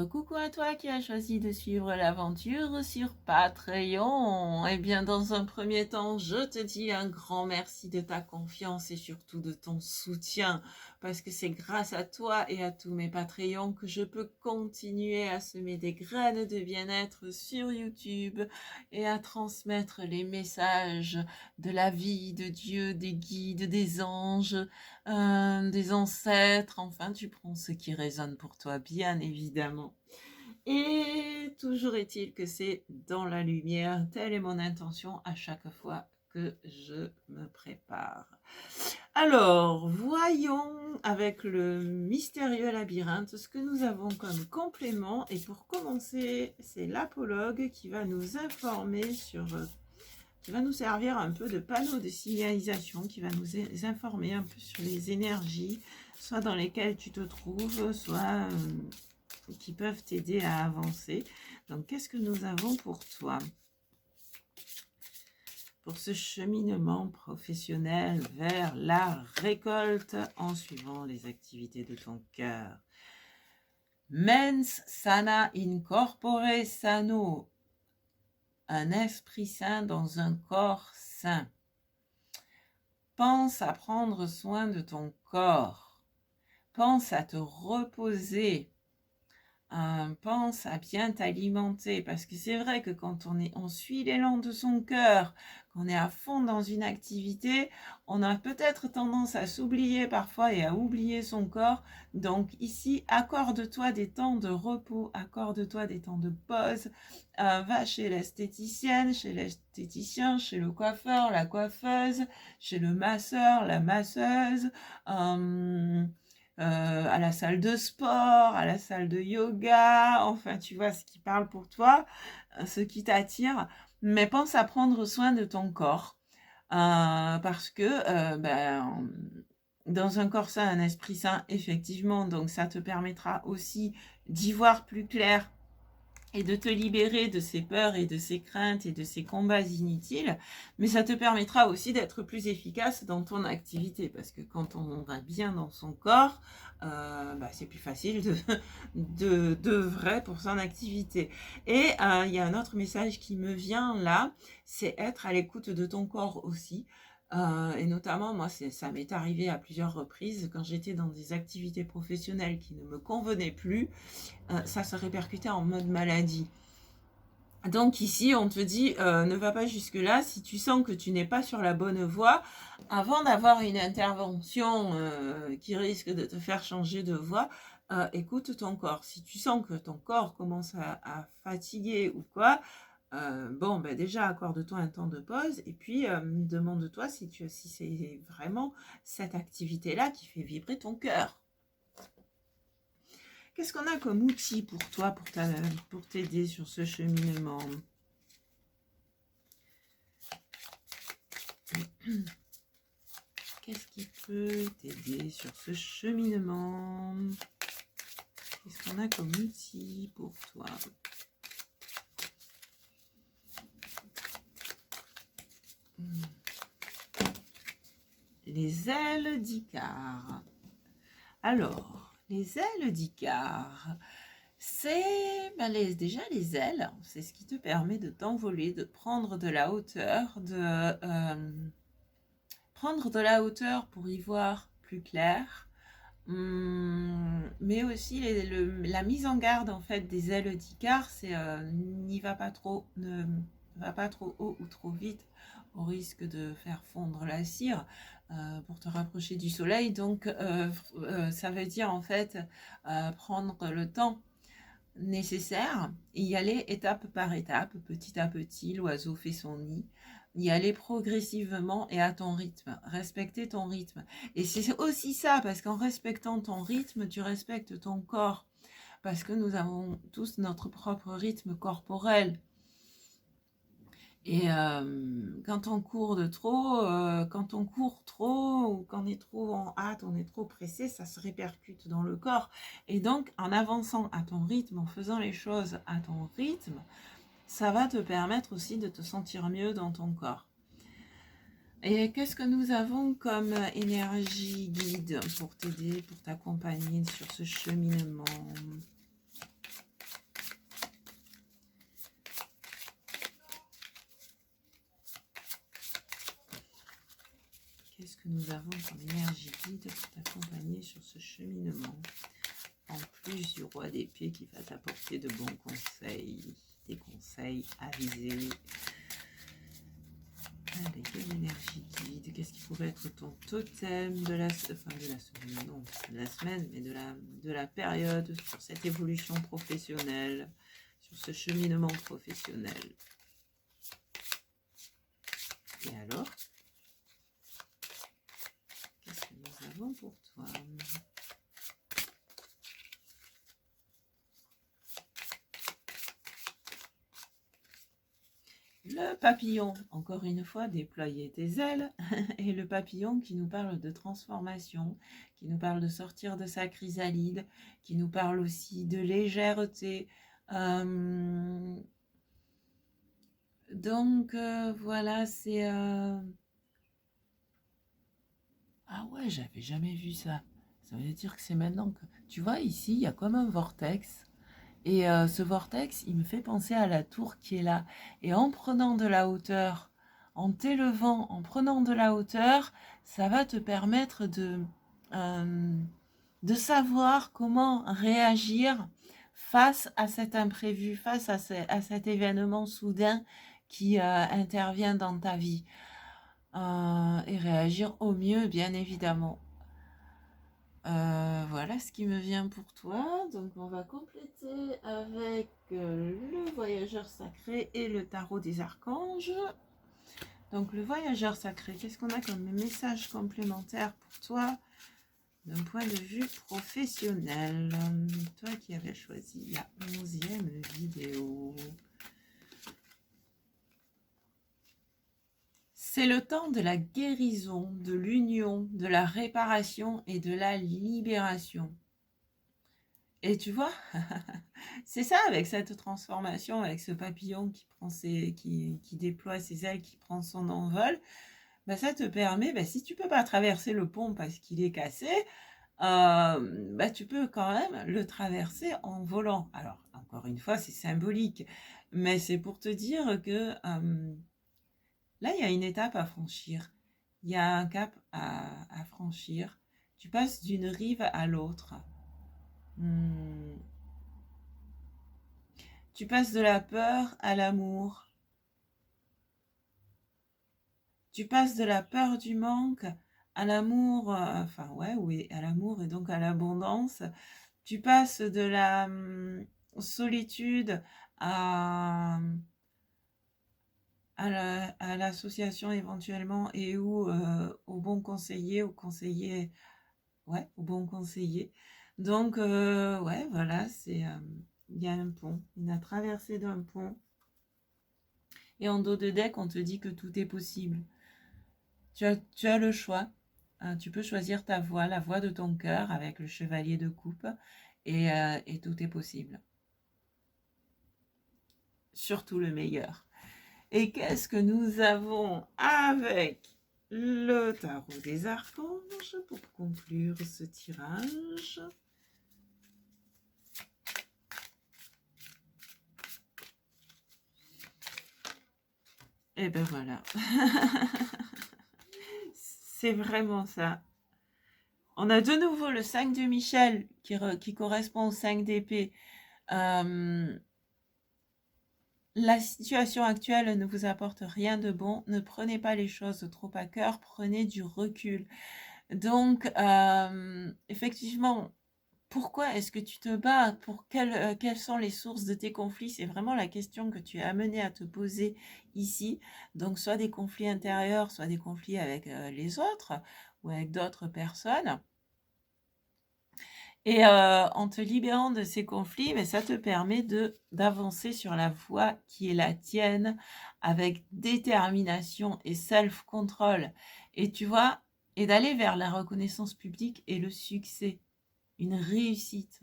Coucou à toi qui as choisi de suivre l'aventure sur Patreon. Eh bien, dans un premier temps, je te dis un grand merci de ta confiance et surtout de ton soutien, parce que c'est grâce à toi et à tous mes Patreons que je peux continuer à semer des graines de bien-être sur YouTube et à transmettre les messages de la vie, de Dieu, des guides, des anges, des ancêtres, enfin tu prends ce qui résonne pour toi, bien évidemment. Et toujours est-il que c'est dans la lumière, telle est mon intention à chaque fois que je me prépare. Alors, voyons avec le mystérieux labyrinthe ce que nous avons comme complément. Et pour commencer, c'est l'apologue qui va nous informer qui va nous servir un peu de panneau de signalisation, qui va nous informer un peu sur les énergies, soit dans lesquelles tu te trouves, soit qui peuvent t'aider à avancer. Donc, qu'est-ce que nous avons pour toi? Pour ce cheminement professionnel vers la récolte en suivant les activités de ton cœur. Mens sana in corpore sano. Un esprit sain dans un corps sain. Pense à prendre soin de ton corps. Pense à te reposer. Pense à bien t'alimenter, parce que c'est vrai que quand on suit l'élan de son cœur, qu'on est à fond dans une activité, on a peut-être tendance à s'oublier parfois et à oublier son corps. Donc ici, accorde-toi des temps de repos, accorde-toi des temps de pause, va chez l'esthéticienne, chez l'esthéticien, chez le coiffeur, la coiffeuse, chez le masseur, la masseuse, à la salle de sport, à la salle de yoga, enfin tu vois ce qui parle pour toi, ce qui t'attire, mais pense à prendre soin de ton corps, parce que dans un corps sain, un esprit sain, effectivement, donc ça te permettra aussi d'y voir plus clair et de te libérer de ces peurs et de ces craintes et de ces combats inutiles, mais ça te permettra aussi d'être plus efficace dans ton activité, parce que quand on va bien dans son corps, c'est plus facile de vrai pour son activité. Et il y a un autre message qui me vient là, c'est être à l'écoute de ton corps aussi. Et notamment, moi, ça m'est arrivé à plusieurs reprises quand j'étais dans des activités professionnelles qui ne me convenaient plus, ça se répercutait en mode maladie. Donc ici, on te dit, ne va pas jusque-là. Si tu sens que tu n'es pas sur la bonne voie, avant d'avoir une intervention qui risque de te faire changer de voie, écoute ton corps. Si tu sens que ton corps commence à fatiguer ou quoi, déjà accorde-toi un temps de pause et puis demande-toi si c'est vraiment cette activité-là qui fait vibrer ton cœur. Qu'est-ce qu'on a comme outil pour toi, pour t'aider sur ce cheminement? Qu'est-ce qui peut t'aider sur ce cheminement? Qu'est-ce qu'on a comme outil pour toi? Les ailes d'Icare. Alors, les ailes d'Icare, c'est déjà les ailes, c'est ce qui te permet de t'envoler, de prendre de la hauteur, prendre de la hauteur pour y voir plus clair, mais aussi la mise en garde en fait des ailes d'Icare, c'est n'y va pas trop, ne va pas trop haut ou trop vite au risque de faire fondre la cire pour te rapprocher du soleil. Donc ça veut dire en fait prendre le temps nécessaire et y aller étape par étape, petit à petit, l'oiseau fait son nid, y aller progressivement et à ton rythme, respecter ton rythme. Et c'est aussi ça, parce qu'en respectant ton rythme, tu respectes ton corps, parce que nous avons tous notre propre rythme corporel. Et quand on court quand on court trop ou qu'on est trop en hâte, on est trop pressé, ça se répercute dans le corps. Et donc, en avançant à ton rythme, en faisant les choses à ton rythme, ça va te permettre aussi de te sentir mieux dans ton corps. Et qu'est-ce que nous avons comme énergie guide pour t'aider, pour t'accompagner sur ce cheminement? que nous avons comme énergie guide pour t'accompagner sur ce cheminement? En plus du roi d'épée qui va t'apporter de bons conseils, des conseils avisés. Allez, quelle énergie guide? Qu'est-ce qui pourrait être ton totem de la semaine, non, de la semaine, mais de la période sur cette évolution professionnelle, sur ce cheminement professionnel? Et alors, qu'est-ce que nous avons pour toi? Le papillon, encore une fois, déployer tes ailes. Et le papillon qui nous parle de transformation, qui nous parle de sortir de sa chrysalide, qui nous parle aussi de légèreté. Donc, voilà, c'est... Ah ouais, j'avais jamais vu ça. Ça veut dire que c'est maintenant que... Tu vois, ici, il y a comme un vortex. Et ce vortex, il me fait penser à la tour qui est là. Et en prenant de la hauteur, en t'élevant, en prenant de la hauteur, ça va te permettre de savoir comment réagir face à cet imprévu, face à cet événement soudain qui intervient dans ta vie. Et réagir au mieux, bien évidemment. Voilà ce qui me vient pour toi. Donc on va compléter avec le voyageur sacré et le tarot des archanges. Donc le voyageur sacré, qu'est-ce qu'on a comme message complémentaire pour toi d'un point de vue professionnel? Toi qui avais choisi la 11e vidéo. C'est le temps de la guérison, de l'union, de la réparation et de la libération. Et tu vois, c'est ça avec cette transformation, avec ce papillon qui déploie ses ailes, qui prend son envol, bah, ça te permet, bah, si tu peux pas traverser le pont parce qu'il est cassé, bah, tu peux quand même le traverser en volant. Alors, encore une fois, c'est symbolique, mais c'est pour te dire que là, il y a une étape à franchir. Il y a un cap à franchir. Tu passes d'une rive à l'autre. Tu passes de la peur à l'amour. Tu passes de la peur du manque à l'amour, oui, à l'amour et donc à l'abondance. Tu passes de la solitude à l'association éventuellement et ou au bon conseiller, au bon conseiller. Donc, ouais, voilà, il y a un pont, une traversée d'un pont. Et en dos de deck, on te dit que tout est possible. Tu as le choix. Tu peux choisir ta voie, la voie de ton cœur avec le chevalier de coupe. Et tout est possible. Surtout le meilleur. Et qu'est-ce que nous avons avec le tarot des archanges pour conclure ce tirage? Et ben voilà. C'est vraiment ça. On a de nouveau le 5 de Michel qui correspond au 5 d'épée. La situation actuelle ne vous apporte rien de bon. Ne prenez pas les choses trop à cœur. Prenez du recul. Donc, effectivement, pourquoi est-ce que tu te bats? Pour quelles sont les sources de tes conflits? C'est vraiment la question que tu es amené à te poser ici. Donc, soit des conflits intérieurs, soit des conflits avec les autres ou avec d'autres personnes. Et en te libérant de ces conflits, mais ça te permet d'avancer sur la voie qui est la tienne avec détermination et self-control. Et tu vois, et d'aller vers la reconnaissance publique et le succès, une réussite.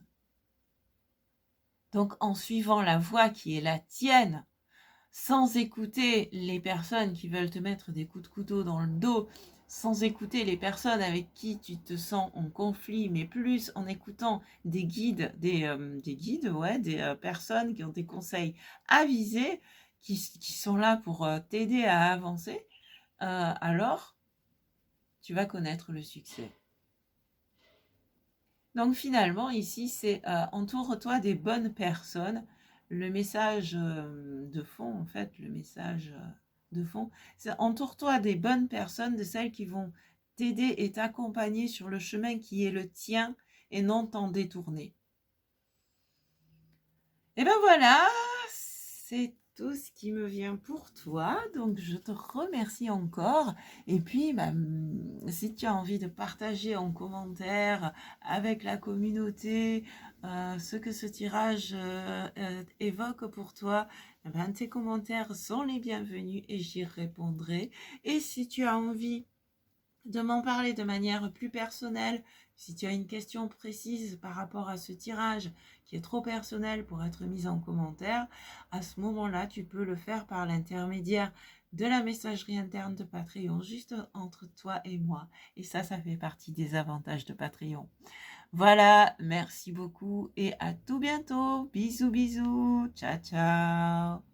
Donc en suivant la voie qui est la tienne, sans écouter les personnes qui veulent te mettre des coups de couteau dans le dos, sans écouter les personnes avec qui tu te sens en conflit, mais plus en écoutant des guides, des personnes qui ont des conseils avisés, qui sont là pour t'aider à avancer, alors tu vas connaître le succès. Donc finalement, ici, c'est entoure-toi des bonnes personnes. Le message de fond, en fait, le message de fond, c'est entoure-toi des bonnes personnes, de celles qui vont t'aider et t'accompagner sur le chemin qui est le tien et non t'en détourner. Et ben voilà, c'est tout ce qui me vient pour toi. Donc je te remercie encore. Et puis, si tu as envie de partager en commentaire avec la communauté ce que ce tirage évoque pour toi, tes commentaires sont les bienvenus et j'y répondrai. Et si tu as envie de m'en parler de manière plus personnelle, si tu as une question précise par rapport à ce tirage qui est trop personnel pour être mise en commentaire, à ce moment-là, tu peux le faire par l'intermédiaire de la messagerie interne de Patreon, juste entre toi et moi. Et ça fait partie des avantages de Patreon. Voilà, merci beaucoup et à tout bientôt. Bisous, bisous. Ciao, ciao.